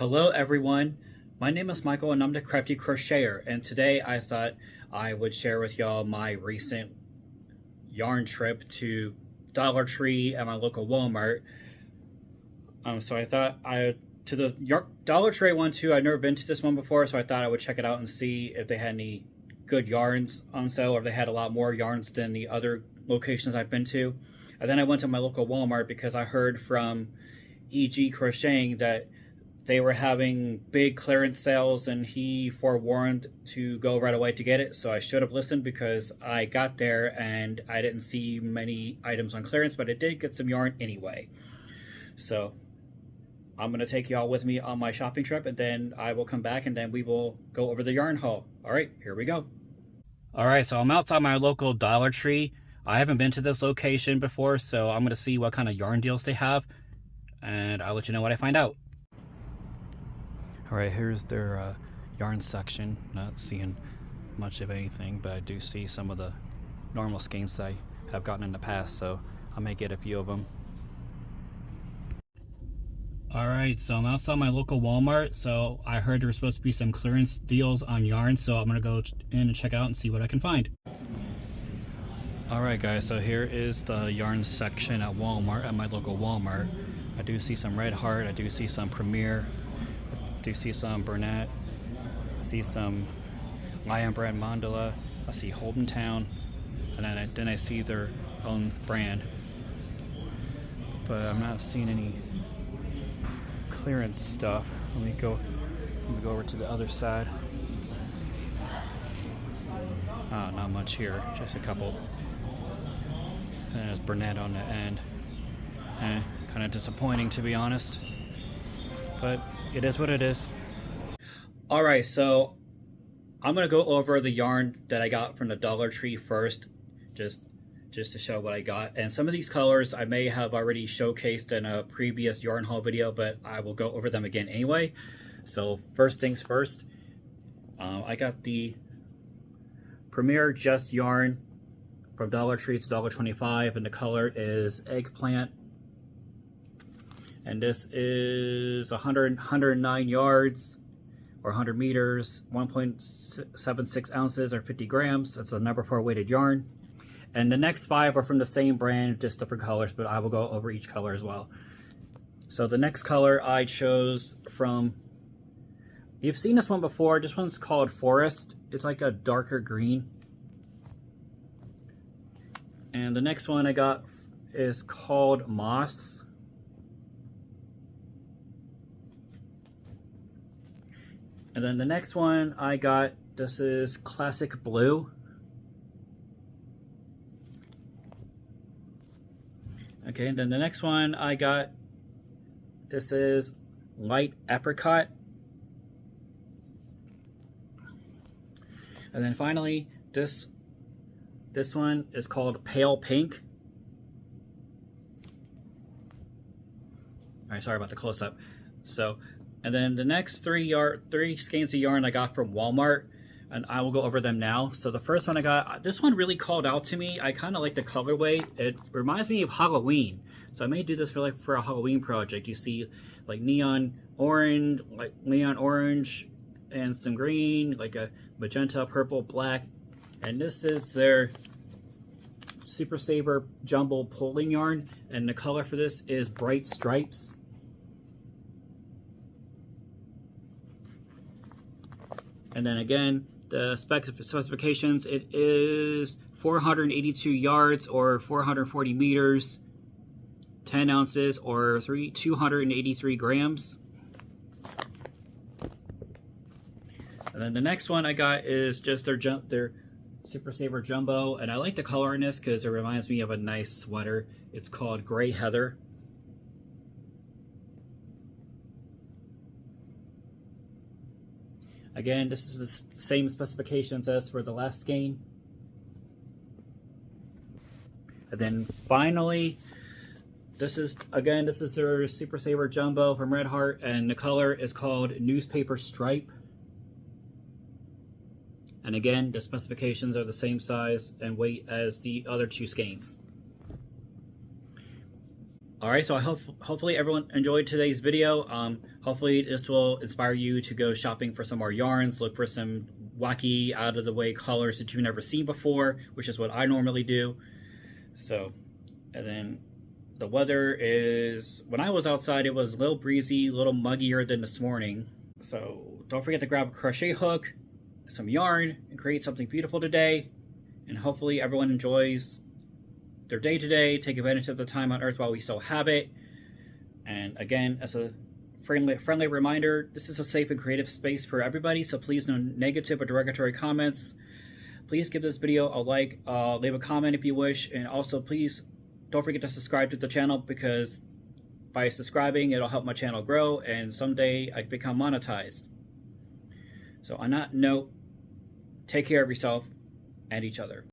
Hello everyone, my name is Michael and I'm the Crafty Crocheter, and today I thought I would share with y'all my recent yarn trip to Dollar Tree and my local Walmart. So I thought to the Dollar Tree I went to, I've never been to this one before, so I thought I would check it out and see if they had any good yarns on sale, or if they had a lot more yarns than the other locations I've been to. And then I went to my local Walmart because I heard from EG Crocheting that they were having big clearance sales and he forewarned to go right away to get it. So I should have listened because I got there and I didn't see many items on clearance, but I did get some yarn anyway. So I'm going to take y'all with me on my shopping trip, and then I will come back and then we will go over the yarn haul. All right, here we go. All right, so I'm outside my local Dollar Tree. I haven't been to this location before, so I'm going to see what kind of yarn deals they have, and I'll let you know what I find out. All right, here's their yarn section. Not seeing much of anything, but I do see some of the normal skeins that I have gotten in the past, so I may get a few of them. All right, so I'm outside my local Walmart. So I heard there were supposed to be some clearance deals on yarn, so I'm gonna go in and check out and see what I can find. All right, guys, so here is the yarn section at Walmart, at my local Walmart. I do see some Red Heart, I do see some Premier, I do see some Burnett, I see some Lion Brand Mandala, I see Holden Town, and then I see their own brand. But I'm not seeing any clearance stuff. Let me go over to the other side. Not much here, just a couple. And there's Burnett on the end. Kind of disappointing, to be honest, but it is what it is. All right, so I'm gonna go over the yarn that I got from the Dollar Tree first, just to show what I got. And some of these colors I may have already showcased in a previous yarn haul video, but I will go over them again anyway. So first things first, I got the Premier Just yarn from Dollar Tree. It's $1.25 and the color is Eggplant. And this is 109 yards or 100 meters, 1.76 ounces or 50 grams. That's a number 4 weighted yarn. And the next 5 are from the same brand, just different colors, but I will go over each color as well. So the next color I chose from, you've seen this one before. This one's called Forest. It's like a darker green. And the next one I got is called Moss. And then the next one I got, this is Classic Blue. Okay, and then the next one I got, this is Light Apricot. And then finally, this one is called Pale Pink. All right, sorry about the close-up. So, and then the next three skeins of yarn I got from Walmart, and I will go over them now. So the first one I got, this one really called out to me. I kind of like the colorway. It reminds me of Halloween. So I may do this for a Halloween project. You see like neon orange and some green, like a magenta, purple, black. And this is their Super Saver Jumbo Pulling Yarn. And the color for this is Bright Stripes. And then again, the specifications, it is 482 yards or 440 meters, 10 ounces or 283 grams. And then the next one I got is just their Super Saver Jumbo. And I like the color in this because it reminds me of a nice sweater. It's called Gray Heather. Again, this is the same specifications as for the last skein. And then finally, this is their Super Saver Jumbo from Red Heart, and the color is called Newspaper Stripe. And again, the specifications are the same size and weight as the other two skeins. All right, so hopefully everyone enjoyed today's video. Hopefully this will inspire you to go shopping for some more yarns, look for some wacky, out of the way colors that you've never seen before, which is what I normally do. So, and then the weather is, when I was outside, it was a little breezy, a little muggier than this morning. So don't forget to grab a crochet hook, some yarn, and create something beautiful today. And hopefully everyone enjoys their day today, take advantage of the time on Earth while we still have it. And again, as a friendly reminder, this is a safe and creative space for everybody, so please no negative or derogatory comments. Please give this video a like, leave a comment if you wish, and also please don't forget to subscribe to the channel, because by subscribing it'll help my channel grow and someday I can become monetized. So on that note, take care of yourself and each other.